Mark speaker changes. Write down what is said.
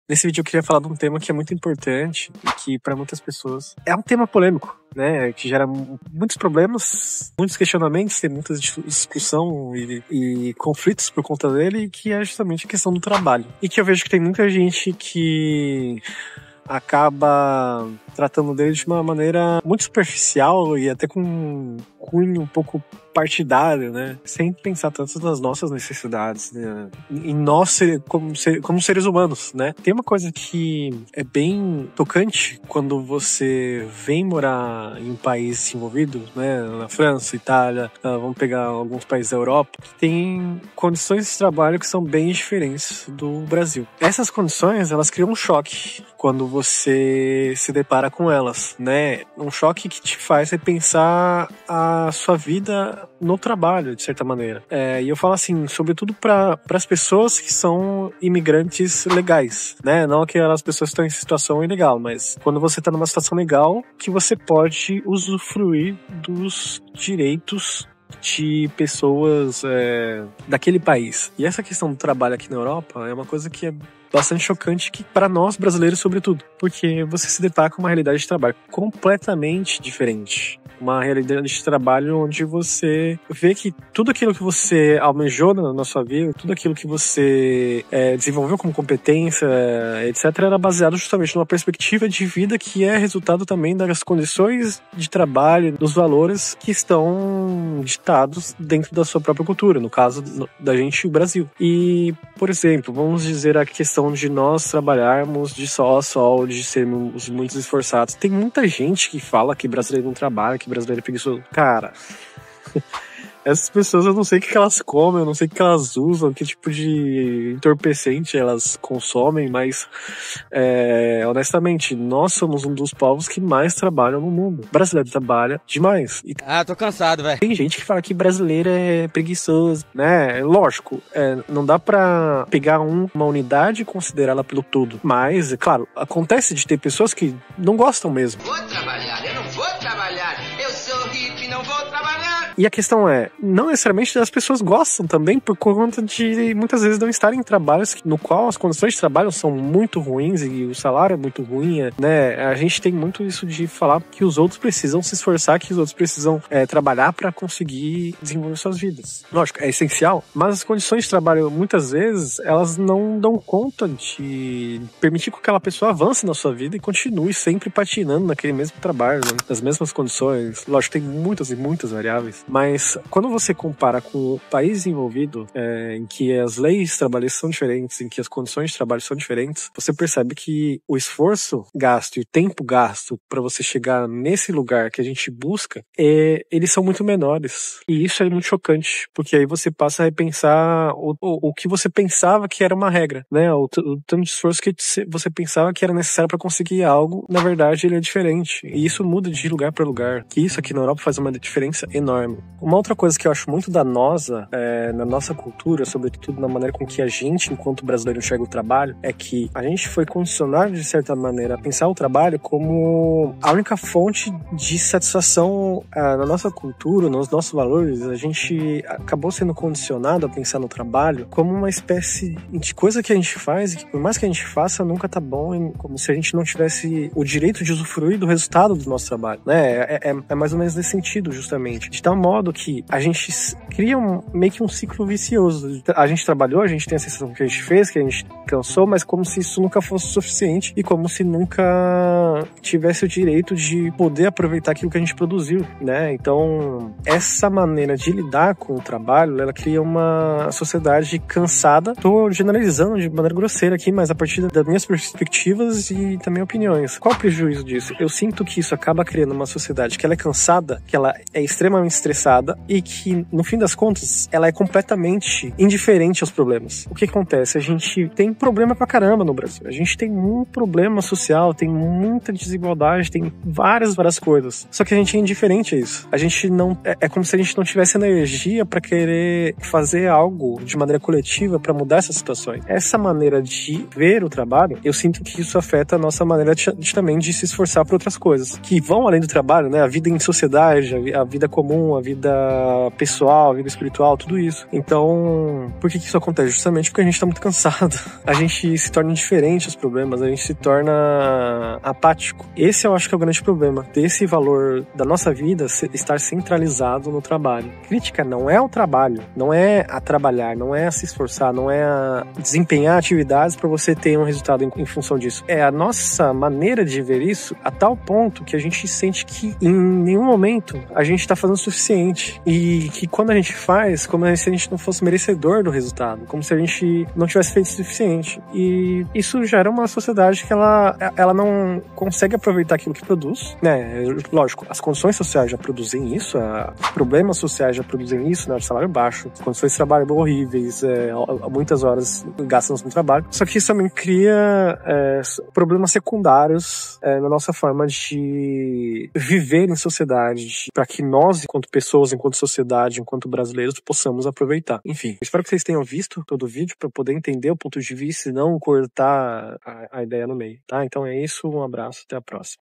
Speaker 1: Nesse vídeo eu queria falar de um tema que é muito importante e que para muitas pessoas é um tema polêmico, né? Que gera muitos problemas, muitos questionamentos, tem muita discussão e conflitos por conta dele, que é justamente a questão do trabalho. E que eu vejo que tem muita gente que acaba tratando dele de uma maneira muito superficial e até com um cunho um pouco partidário, né? Sem pensar tanto nas nossas necessidades, né? Em nós como seres humanos, né? Tem uma coisa que é bem tocante quando você vem morar em um país desenvolvido, né? Na França, Itália, vamos pegar alguns países da Europa, que tem condições de trabalho que são bem diferentes do Brasil. Essas condições, elas criam um choque quando você se depara com elas, né? Um choque que te faz repensar a sua vida no trabalho, de certa maneira. E eu falo assim, sobretudo para as pessoas que são imigrantes legais, né? Não aquelas pessoas que estão em situação ilegal, mas quando você está numa situação legal, que você pode usufruir dos direitos de pessoas daquele país. E essa questão do trabalho aqui na Europa é uma coisa que é bastante chocante, que para nós brasileiros sobretudo, porque você se depara com uma realidade de trabalho completamente diferente. Uma realidade de trabalho onde você vê que tudo aquilo que você almejou na sua vida, tudo aquilo que você desenvolveu como competência, etc., era baseado justamente numa perspectiva de vida que é resultado também das condições de trabalho, dos valores que estão ditados dentro da sua própria cultura, no caso da gente, o Brasil. E, por exemplo, vamos dizer a questão de nós trabalharmos de sol a sol, de sermos muito esforçados. Tem muita gente que fala que brasileiro não trabalha, que brasileiro é preguiçoso. Cara, essas pessoas eu não sei o que elas comem, eu não sei o que elas usam, que tipo de entorpecente elas consomem, mas honestamente, nós somos um dos povos que mais trabalham no mundo. O brasileiro trabalha demais.
Speaker 2: Tô cansado, velho.
Speaker 1: Tem gente que fala que brasileiro é preguiçoso, né? Lógico, não dá pra pegar uma unidade e considerá-la pelo todo. Mas, é claro, acontece de ter pessoas que não gostam mesmo.
Speaker 3: Vou trabalhar, eu não vou trabalhar. Eu sou rico e não vou trabalhar.
Speaker 1: E a questão não necessariamente as pessoas gostam também por conta de muitas vezes não estarem em trabalhos no qual as condições de trabalho são muito ruins e o salário é muito ruim, né? A gente tem muito isso de falar que os outros precisam se esforçar, que os outros precisam trabalhar para conseguir desenvolver suas vidas. Lógico, é essencial, mas as condições de trabalho muitas vezes elas não dão conta de permitir que aquela pessoa avance na sua vida e continue sempre patinando naquele mesmo trabalho, né? Nas mesmas condições. Lógico, tem muitas e muitas variáveis. Mas quando você compara com o país desenvolvido, em que as leis trabalhistas são diferentes, em que as condições de trabalho são diferentes, você percebe que o esforço gasto e o tempo gasto para você chegar nesse lugar que a gente busca, eles são muito menores. E isso é muito chocante, porque aí você passa a repensar o que você pensava que era uma regra, né? O tanto de esforço que você pensava que era necessário para conseguir algo, na verdade ele é diferente. E isso muda de lugar para lugar. Que isso aqui na Europa faz uma diferença enorme. Uma outra coisa que eu acho muito danosa na nossa cultura, sobretudo na maneira com que a gente, enquanto brasileiro, enxerga o trabalho, é que a gente foi condicionado, de certa maneira, a pensar o trabalho como a única fonte de satisfação na nossa cultura, nos nossos valores. A gente acabou sendo condicionado a pensar no trabalho como uma espécie de coisa que a gente faz e que, por mais que a gente faça, nunca tá bom, como se a gente não tivesse o direito de usufruir do resultado do nosso trabalho, né? É mais ou menos nesse sentido, justamente. De tal modo que a gente cria meio que um ciclo vicioso. A gente trabalhou, a gente tem a sensação que a gente fez, que a gente cansou, mas como se isso nunca fosse suficiente e como se nunca tivesse o direito de poder aproveitar aquilo que a gente produziu, né? Então, essa maneira de lidar com o trabalho, ela cria uma sociedade cansada. Tô generalizando de maneira grosseira aqui, mas a partir das minhas perspectivas e também opiniões. Qual o prejuízo disso? Eu sinto que isso acaba criando uma sociedade que ela é cansada, que ela é extremamente estressada e que, no fim das contas, ela é completamente indiferente aos problemas. O que acontece? A gente tem problema pra caramba no Brasil. A gente tem um problema social, tem muita desigualdade, tem várias coisas. Só que a gente é indiferente a isso. A gente não... É como se a gente não tivesse energia pra querer fazer algo de maneira coletiva pra mudar essas situações. Essa maneira de ver o trabalho, eu sinto que isso afeta a nossa maneira também de se esforçar por outras coisas, que vão além do trabalho, né? A vida em sociedade, a vida comum, a vida pessoal, a vida espiritual, tudo isso. Então, por que isso acontece? Justamente porque a gente tá muito cansado. A gente se torna indiferente aos problemas, a gente se torna apático. Esse eu acho que é o grande problema, desse valor da nossa vida estar centralizado no trabalho. Crítica não é o trabalho, não é a trabalhar, não é a se esforçar, não é a desempenhar atividades para você ter um resultado em função disso. É a nossa maneira de ver isso a tal ponto que a gente sente que em nenhum momento a gente está fazendo o suficiente e que quando a gente faz, como se a gente não fosse merecedor do resultado, como se a gente não tivesse feito o suficiente. E isso gera uma sociedade que ela não consegue aproveitar aquilo que produz, né? Lógico, as condições sociais já produzem isso, os problemas sociais já produzem isso, né? O salário baixo, as condições de trabalho horríveis, muitas horas gastas no trabalho. Só que isso também cria problemas secundários na nossa forma de viver em sociedade, para que nós, enquanto pessoas, enquanto sociedade, enquanto brasileiros, possamos aproveitar. Enfim, espero que vocês tenham visto todo o vídeo para poder entender o ponto de vista e não cortar a ideia no meio, tá? Então é isso, um abraço, até a próxima.